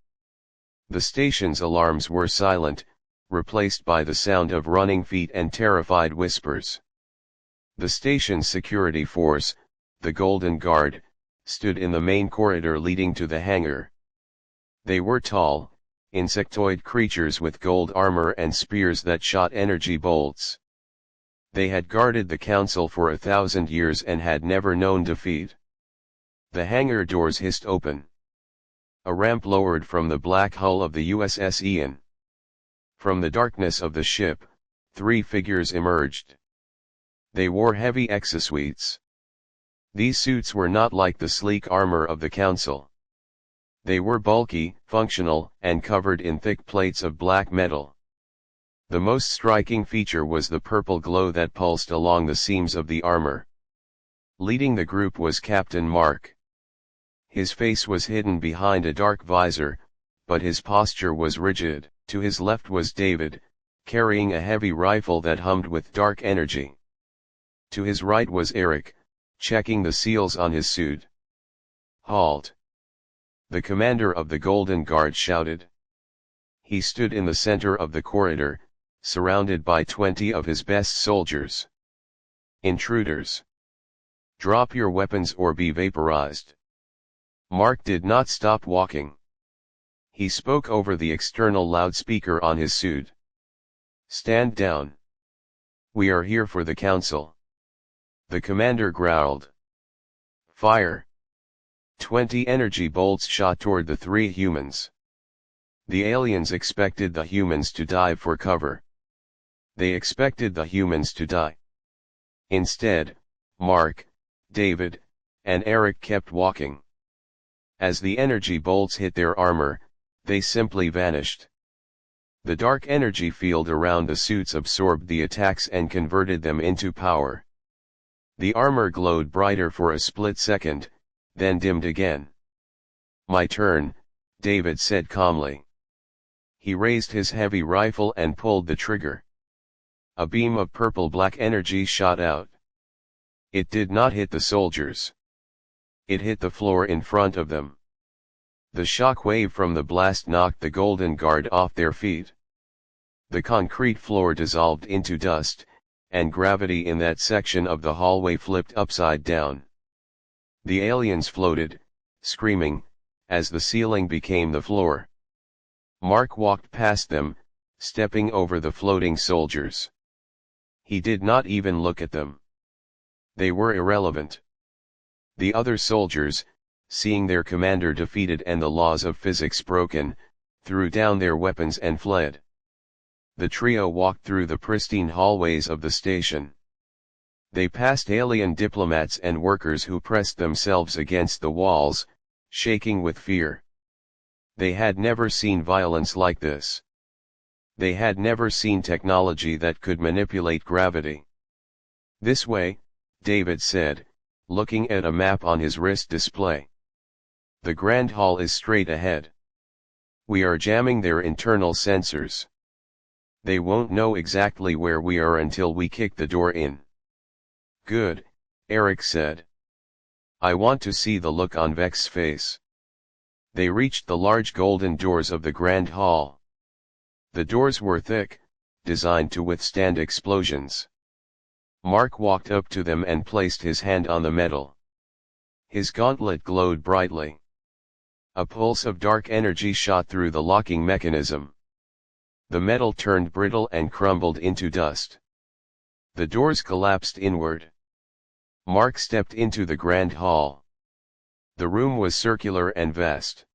The station's alarms were silent, replaced by the sound of running feet and terrified whispers. The station's security force, the Golden Guard, stood in the main corridor leading to the hangar. They were tall, insectoid creatures with gold armor and spears that shot energy bolts. They had guarded the Council for 1,000 years and had never known defeat. The hangar doors hissed open. A ramp lowered from the black hull of the USS Ian. From the darkness of the ship, 3 figures emerged. They wore heavy exosuits. These suits were not like the sleek armor of the Council. They were bulky, functional, and covered in thick plates of black metal. The most striking feature was the purple glow that pulsed along the seams of the armor. Leading the group was Captain Mark. His face was hidden behind a dark visor, but his posture was rigid. To his left was David, carrying a heavy rifle that hummed with dark energy. To his right was Eric, checking the seals on his suit. "Halt!" the commander of the Golden Guard shouted. He stood in the center of the corridor, surrounded by 20 of his best soldiers. Intruders! Drop your weapons or be vaporized. Mark did not stop walking. He spoke over the external loudspeaker on his suit. Stand down. We are here for the council. The commander growled. Fire! 20 energy bolts shot toward the 3 humans. The aliens expected the humans to dive for cover. They expected the humans to die. Instead, Mark, David, and Eric kept walking. As the energy bolts hit their armor, they simply vanished. The dark energy field around the suits absorbed the attacks and converted them into power. The armor glowed brighter for a split second, then dimmed again. My turn, David said calmly. He raised his heavy rifle and pulled the trigger. A beam of purple-black energy shot out. It did not hit the soldiers. It hit the floor in front of them. The shockwave from the blast knocked the Golden Guard off their feet. The concrete floor dissolved into dust, and gravity in that section of the hallway flipped upside down. The aliens floated, screaming, as the ceiling became the floor. Mark walked past them, stepping over the floating soldiers. He did not even look at them. They were irrelevant. The other soldiers, seeing their commander defeated and the laws of physics broken, threw down their weapons and fled. The trio walked through the pristine hallways of the station. They passed alien diplomats and workers who pressed themselves against the walls, shaking with fear. They had never seen violence like this. They had never seen technology that could manipulate gravity. This way, David said, looking at a map on his wrist display. The Grand Hall is straight ahead. We are jamming their internal sensors. They won't know exactly where we are until we kick the door in. Good, Eric said. I want to see the look on Vex's face. They reached the large golden doors of the Grand Hall. The doors were thick, designed to withstand explosions. Mark walked up to them and placed his hand on the metal. His gauntlet glowed brightly. A pulse of dark energy shot through the locking mechanism. The metal turned brittle and crumbled into dust. The doors collapsed inward. Mark stepped into the Grand Hall. The room was circular and vast.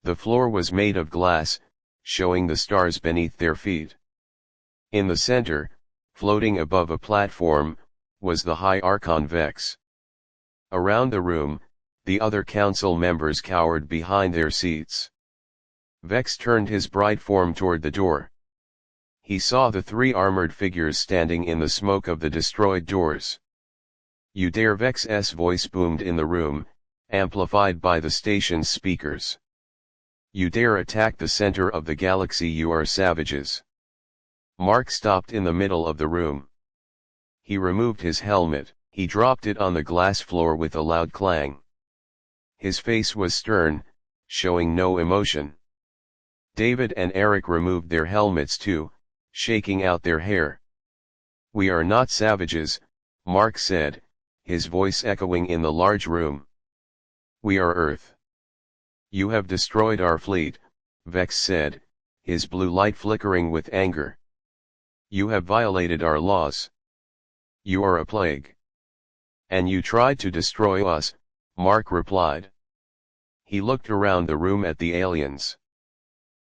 The floor was made of glass, showing the stars beneath their feet. In the center, floating above a platform, was the High Archon Vex. Around the room, the other council members cowered behind their seats. Vex turned his bright form toward the door. He saw the 3 armored figures standing in the smoke of the destroyed doors. You dare! Vex's voice boomed in the room, amplified by the station's speakers. You dare attack the center of the galaxy! You are savages. Mark stopped in the middle of the room. He removed his helmet. He dropped it on the glass floor with a loud clang. His face was stern, showing no emotion. David and Eric removed their helmets too, shaking out their hair. We are not savages, Mark said, his voice echoing in the large room. We are Earth. You have destroyed our fleet, Vex said, his blue light flickering with anger. You have violated our laws. You are a plague. And you tried to destroy us, Mark replied. He looked around the room at the aliens.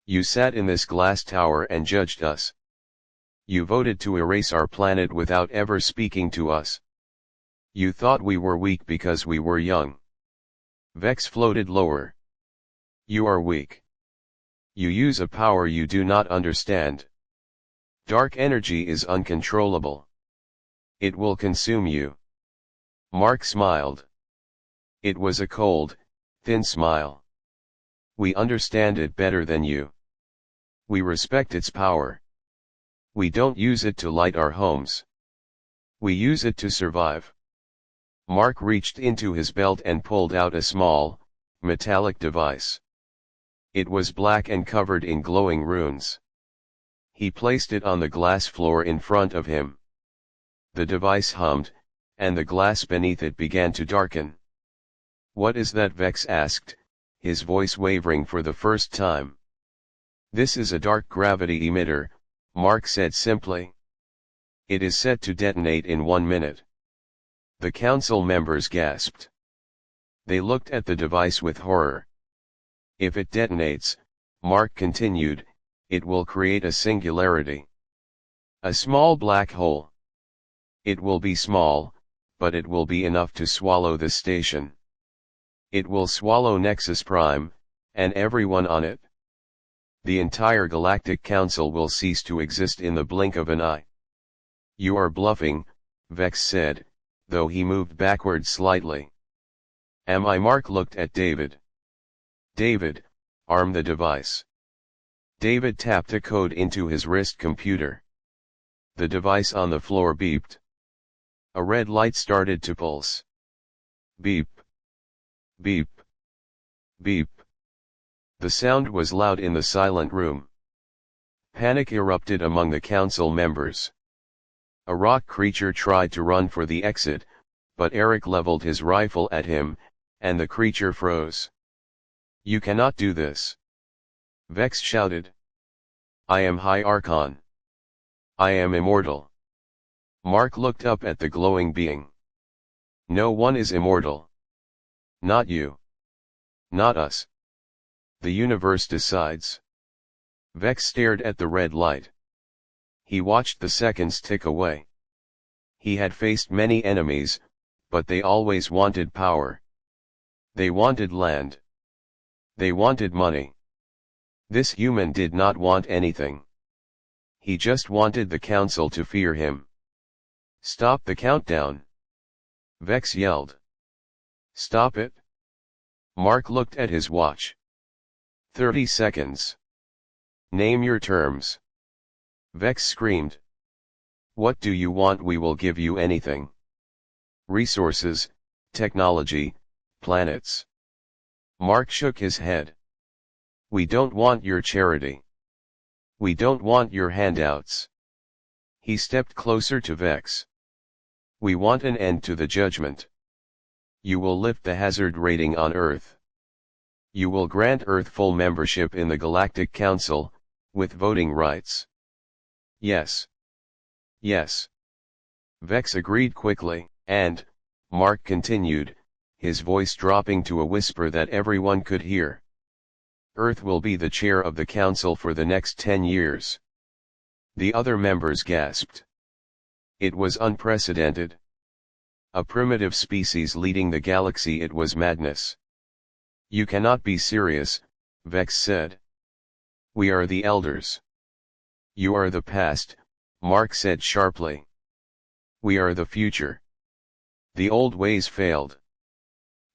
You sat in this glass tower and judged us. You voted to erase our planet without ever speaking to us. You thought we were weak because we were young. Vex floated lower. You are weak. You use a power you do not understand. Dark energy is uncontrollable. It will consume you. Mark smiled. It was a cold, thin smile. We understand it better than you. We respect its power. We don't use it to light our homes. We use it to survive. Mark reached into his belt and pulled out a small, metallic device. It was black and covered in glowing runes. He placed it on the glass floor in front of him. The device hummed, and the glass beneath it began to darken. "What is that?" Vex asked, his voice wavering for the first time. "This is a dark gravity emitter," Mark said simply. "It is set to detonate in 1 minute." The council members gasped. They looked at the device with horror. "If it detonates," Mark continued, "it will create a singularity. A small black hole. It will be small, but it will be enough to swallow the station. It will swallow Nexus Prime, and everyone on it. The entire Galactic Council will cease to exist in the blink of an eye." "You are bluffing," Vex said, though he moved backward slightly. "Am I?" Mark looked at David. "David, arm the device." David tapped a code into his wrist computer. The device on the floor beeped. A red light started to pulse. Beep. Beep. Beep. The sound was loud in the silent room. Panic erupted among the council members. A rock creature tried to run for the exit, but Eric leveled his rifle at him, and the creature froze. "You cannot do this!" Vex shouted. "I am High Archon. I am immortal." Mark looked up at the glowing being. "No one is immortal. Not you. Not us. The universe decides." Vex stared at the red light. He watched the seconds tick away. He had faced many enemies, but they always wanted power. They wanted land. They wanted money. This human did not want anything. He just wanted the council to fear him. "Stop the countdown!" Vex yelled. "Stop it!" Mark looked at his watch. 30 seconds. "Name your terms." Vex screamed. "What do you want?" "We will give you anything. Resources, technology, planets." Mark shook his head. "We don't want your charity. We don't want your handouts." He stepped closer to Vex. "We want an end to the judgment. You will lift the hazard rating on Earth. You will grant Earth full membership in the Galactic Council, with voting rights." "Yes. Yes." Vex agreed quickly, and, Mark continued, his voice dropping to a whisper that everyone could hear, "Earth will be the chair of the Council for the next 10 years. The other members gasped. It was unprecedented. A primitive species leading the galaxy. It was madness. "You cannot be serious," Vex said. "We are the elders." "You are the past," Mark said sharply. "We are the future. The old ways failed.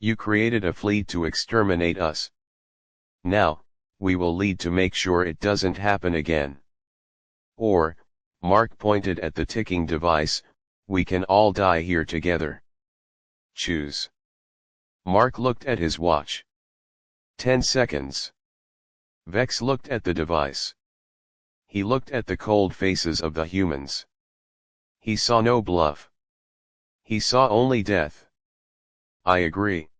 You created a fleet to exterminate us. Now, we will lead to make sure it doesn't happen again. Or," Mark pointed at the ticking device, "we can all die here together. Choose." Mark looked at his watch. 10 seconds. Vex looked at the device. He looked at the cold faces of the humans. He saw no bluff. He saw only death. "I agree."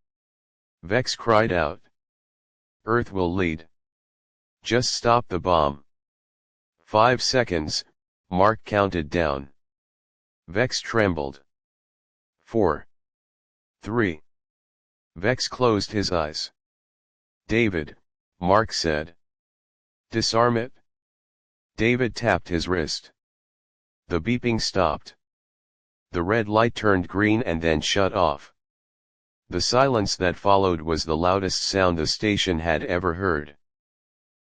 Vex cried out. "Earth will lead. Just stop the bomb." 5 seconds, Mark counted down. Vex trembled. 4. 3. Vex closed his eyes. "David," Mark said. "Disarm it." David tapped his wrist. The beeping stopped. The red light turned green and then shut off. The silence that followed was the loudest sound the station had ever heard.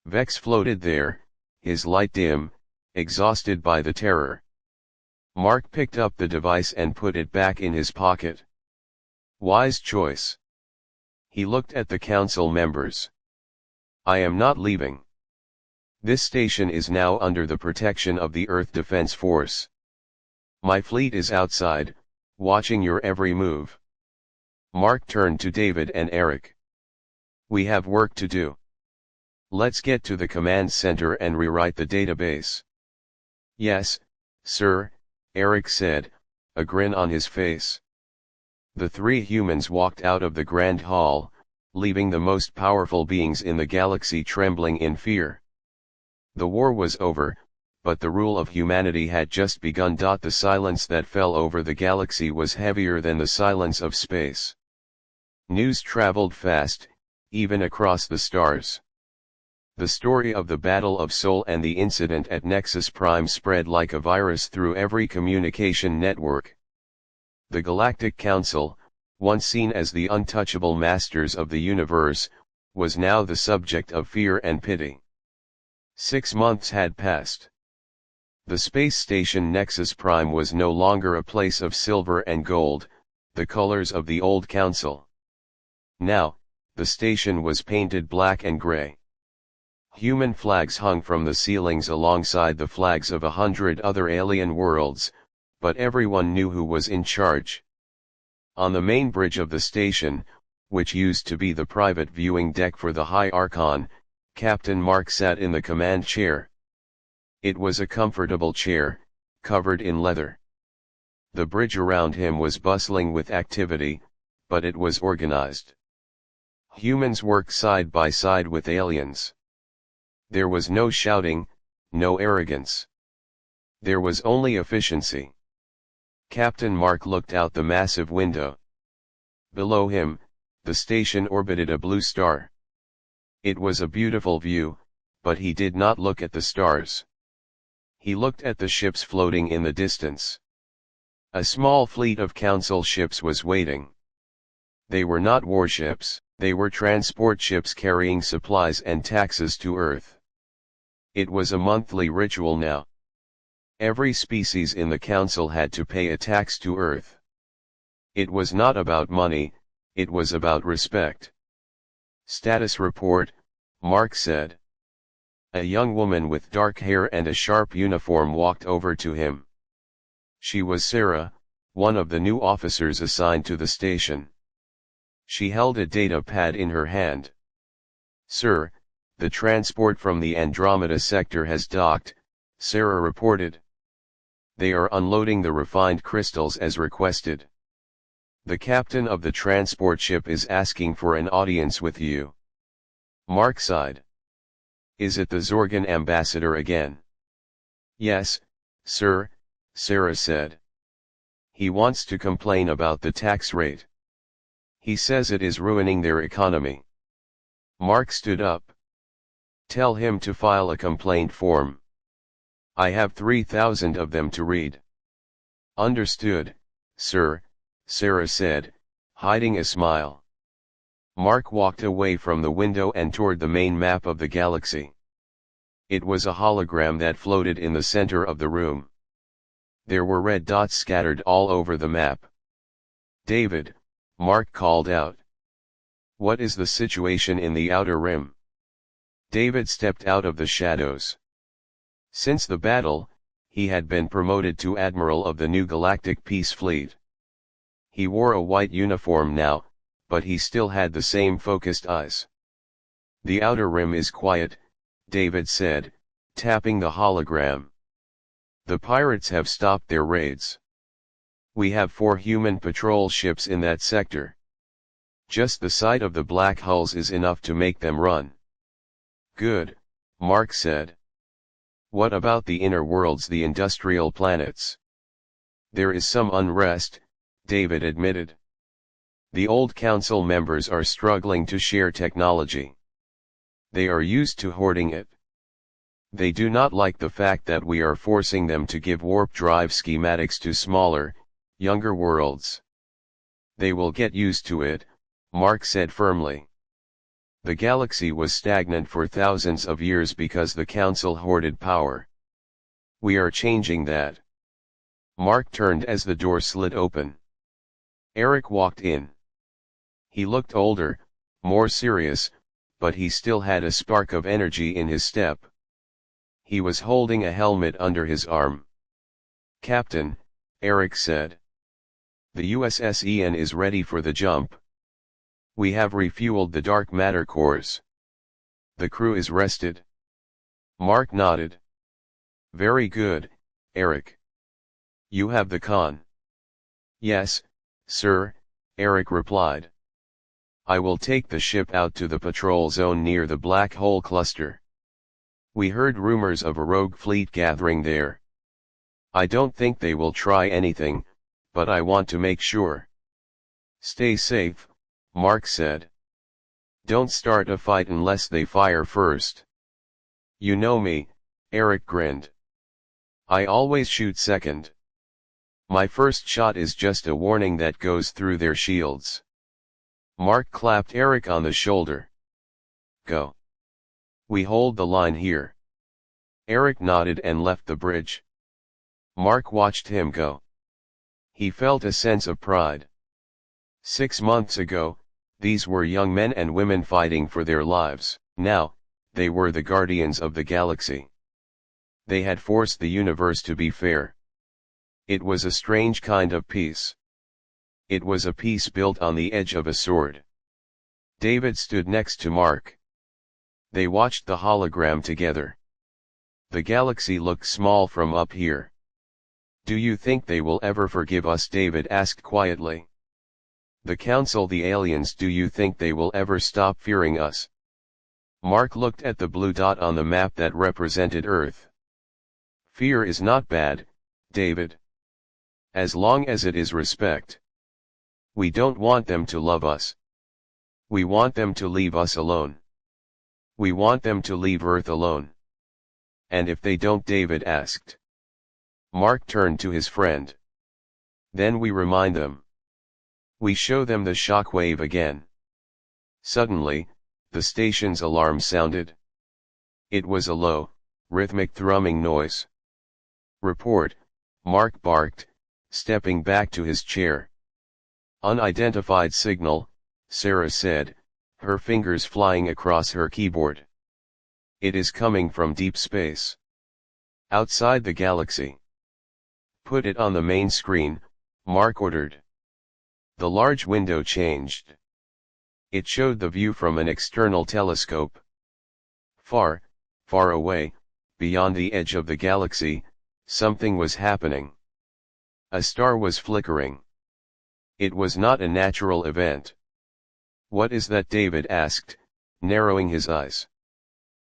Vex floated there, his light dim, exhausted by the terror. Mark picked up the device and put it back in his pocket. Wise choice. He looked at the council members. "I am not leaving. This station is now under the protection of the Earth Defense Force. My fleet is outside, watching your every move." Mark turned to David and Eric. "We have work to do. Let's get to the command center and rewrite the database. Yes, sir, Eric said, a grin on his face. The three humans walked out of the grand hall, leaving the most powerful beings in the galaxy trembling in fear. The war was over, but the rule of humanity had just begun. The silence that fell over the galaxy was heavier than the silence of space. News traveled fast, even across the stars. The story of the Battle of Sol and the incident at Nexus Prime spread like a virus through every communication network. The Galactic Council, once seen as the untouchable masters of the universe, was now the subject of fear and pity. 6 months had passed. The space station Nexus Prime was no longer a place of silver and gold, the colors of the old council. Now, the station was painted black and gray. Human flags hung from the ceilings alongside the flags of 100 other alien worlds, but everyone knew who was in charge. On the main bridge of the station, which used to be the private viewing deck for the High Archon, Captain Mark sat in the command chair. It was a comfortable chair, covered in leather. The bridge around him was bustling with activity, but it was organized. Humans worked side by side with aliens. There was no shouting, no arrogance. There was only efficiency. Captain Mark looked out the massive window. Below him, the station orbited a blue star. It was a beautiful view, but he did not look at the stars. He looked at the ships floating in the distance. A small fleet of council ships was waiting. They were not warships, they were transport ships carrying supplies and taxes to Earth. It was a monthly ritual now. Every species in the council had to pay a tax to Earth. It was not about money, it was about respect. Status report, Mark said. A young woman with dark hair and a sharp uniform walked over to him. She was Sarah, one of the new officers assigned to the station. She held a data pad in her hand. Sir, the transport from the Andromeda sector has docked, Sarah reported. They are unloading the refined crystals as requested. The captain of the transport ship is asking for an audience with you. Mark sighed. Is it the Zorgan ambassador again? Yes, sir, Sarah said. He wants to complain about the tax rate. He says it is ruining their economy. Mark stood up. Tell him to file a complaint form. I have 3,000 of them to read. Understood, sir, Sarah said, hiding a smile. Mark walked away from the window and toward the main map of the galaxy. It was a hologram that floated in the center of the room. There were red dots scattered all over the map. David, Mark called out. What is the situation in the outer rim? David stepped out of the shadows. Since the battle, he had been promoted to Admiral of the new Galactic Peace Fleet. He wore a white uniform now, but he still had the same focused eyes. The outer rim is quiet, David said, tapping the hologram. The pirates have stopped their raids. We have 4 human patrol ships in that sector. Just the sight of the black hulls is enough to make them run. Good, Mark said. What about the inner worlds, the industrial planets? There is some unrest, David admitted. The old council members are struggling to share technology. They are used to hoarding it. They do not like the fact that we are forcing them to give warp drive schematics to smaller, younger worlds. They will get used to it, Mark said firmly. The galaxy was stagnant for thousands of years because the council hoarded power. We are changing that. Mark turned as the door slid open. Eric walked in. He looked older, more serious, but he still had a spark of energy in his step. He was holding a helmet under his arm. Captain, Eric said. The USS Ian is ready for the jump. We have refueled the dark matter cores. The crew is rested. Mark nodded. Very good, Eric. You have the con. Yes, sir, Eric replied. I will take the ship out to the patrol zone near the black hole cluster. We heard rumors of a rogue fleet gathering there. I don't think they will try anything, but I want to make sure. Stay safe, Mark said. Don't start a fight unless they fire first. You know me, Eric grinned. I always shoot second. My first shot is just a warning that goes through their shields. Mark clapped Eric on the shoulder. Go. We hold the line here. Eric nodded and left the bridge. Mark watched him go. He felt a sense of pride. 6 months ago, these were young men and women fighting for their lives. Now, they were the guardians of the galaxy. They had forced the universe to be fair. It was a strange kind of peace. It was a peace built on the edge of a sword. David stood next to Mark. They watched the hologram together. The galaxy looked small from up here. Do you think they will ever forgive us? David asked quietly. The Council, the aliens, do you think they will ever stop fearing us? Mark looked at the blue dot on the map that represented Earth. Fear is not bad, David. As long as it is respect. We don't want them to love us. We want them to leave us alone. We want them to leave Earth alone. And if they don't? David asked. Mark turned to his friend. Then we remind them. We show them the shockwave again. Suddenly, the station's alarm sounded. It was a low, rhythmic thrumming noise. Report, Mark barked, stepping back to his chair. Unidentified signal, Sarah said, her fingers flying across her keyboard. It is coming from deep space. Outside the galaxy. Put it on the main screen, Mark ordered. The large window changed. It showed the view from an external telescope. Far, far away, beyond the edge of the galaxy, something was happening. A star was flickering. It was not a natural event. What is that? David asked, narrowing his eyes.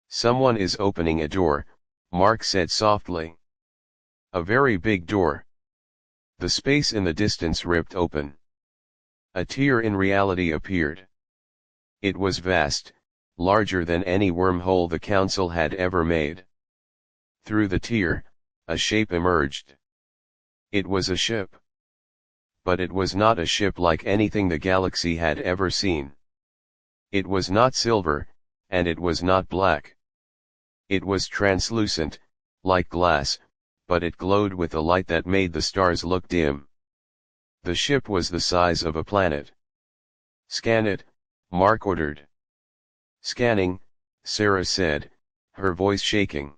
Someone is opening a door, Mark said softly. A very big door. The space in the distance ripped open. A tear in reality appeared. It was vast, larger than any wormhole the Council had ever made. Through the tear, a shape emerged. It was a ship. But it was not a ship like anything the galaxy had ever seen. It was not silver, and it was not black. It was translucent, like glass, but it glowed with a light that made the stars look dim. The ship was the size of a planet. Scan it, Mark ordered. Scanning, Sarah said, her voice shaking.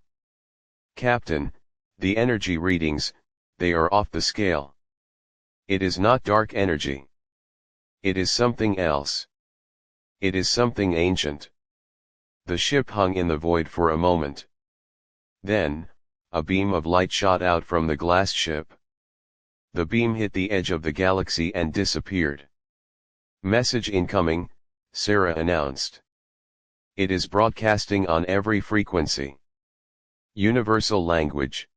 Captain, the energy readings, they are off the scale. It is not dark energy. It is something else. It is something ancient. The ship hung in the void for a moment. Then, a beam of light shot out from the glass ship. The beam hit the edge of the galaxy and disappeared. Message incoming, Sarah announced. It is broadcasting on every frequency. Universal language.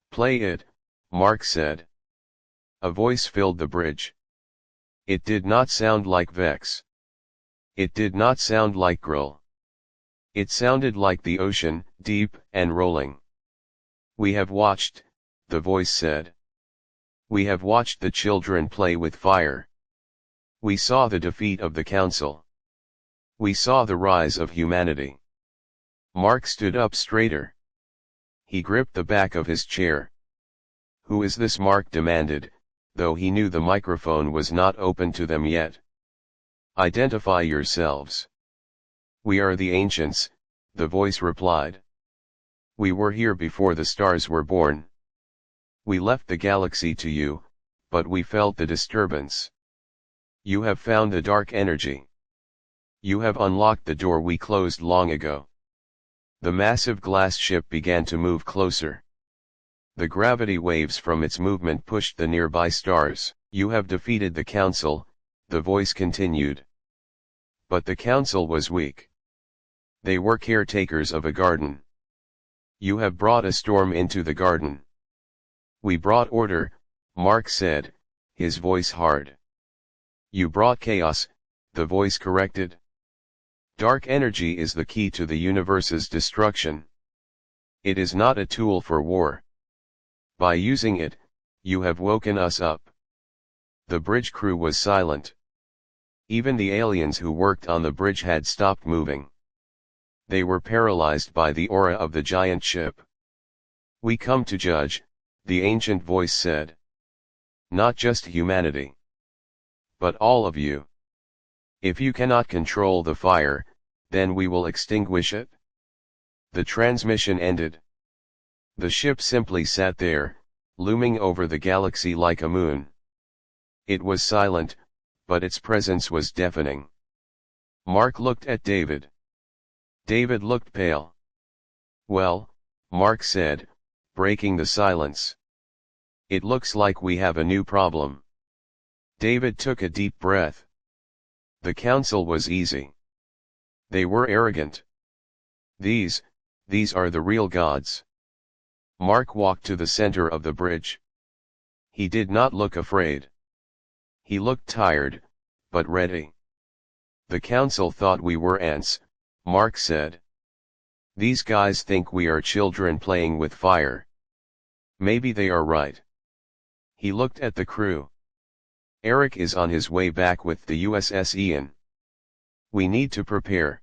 Play it, Mark said. A voice filled the bridge. It did not sound like Vex. It did not sound like Grull. It sounded like the ocean, deep and rolling. We have watched, the voice said. We have watched the children play with fire. We saw the defeat of the Council. We saw the rise of humanity. Mark stood up straighter. He gripped the back of his chair. Who is this? Mark demanded, though he knew the microphone was not open to them yet. Identify yourselves. We are the ancients, the voice replied. We were here before the stars were born. We left the galaxy to you, but we felt the disturbance. You have found the dark energy. You have unlocked the door we closed long ago. The massive glass ship began to move closer. The gravity waves from its movement pushed the nearby stars. You have defeated the council, the voice continued. But the council was weak. They were caretakers of a garden. You have brought a storm into the garden. We brought order, Mark said, his voice hard. You brought chaos, the voice corrected. Dark energy is the key to the universe's destruction. It is not a tool for war. By using it, you have woken us up. The bridge crew was silent. Even the aliens who worked on the bridge had stopped moving. They were paralyzed by the aura of the giant ship. We come to judge, the ancient voice said. Not just humanity, but all of you. If you cannot control the fire, then we will extinguish it. The transmission ended. The ship simply sat there, looming over the galaxy like a moon. It was silent, but its presence was deafening. Mark looked at David. David looked pale. Well, Mark said, breaking the silence. It looks like we have a new problem. David took a deep breath. The council was easy. They were arrogant. These are the real gods. Mark walked to the center of the bridge. He did not look afraid. He looked tired, but ready. The council thought we were ants, Mark said. These guys think we are children playing with fire. Maybe they are right. He looked at the crew. Eric is on his way back with the USS Ian. We need to prepare.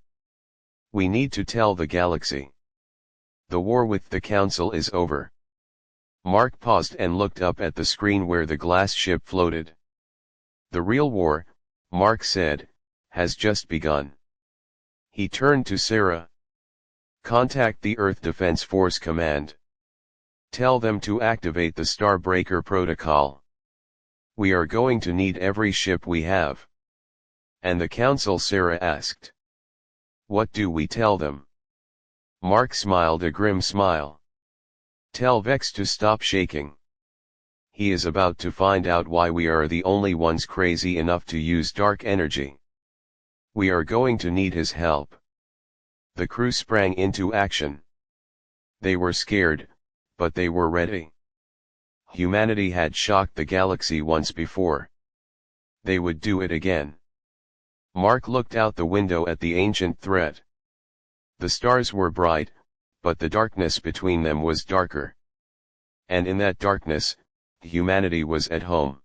We need to tell the galaxy. The war with the council is over. Mark paused and looked up at the screen where the glass ship floated. The real war, Mark said, has just begun. He turned to Sarah. Contact the Earth Defense Force Command. Tell them to activate the Starbreaker Protocol. We are going to need every ship we have. And the council, Sarah asked. What do we tell them? Mark smiled a grim smile. Tell Vex to stop shaking. He is about to find out why we are the only ones crazy enough to use dark energy. We are going to need his help. The crew sprang into action. They were scared, but they were ready. Humanity had shocked the galaxy once before. They would do it again. Mark looked out the window at the ancient threat. The stars were bright, but the darkness between them was darker. And in that darkness, humanity was at home.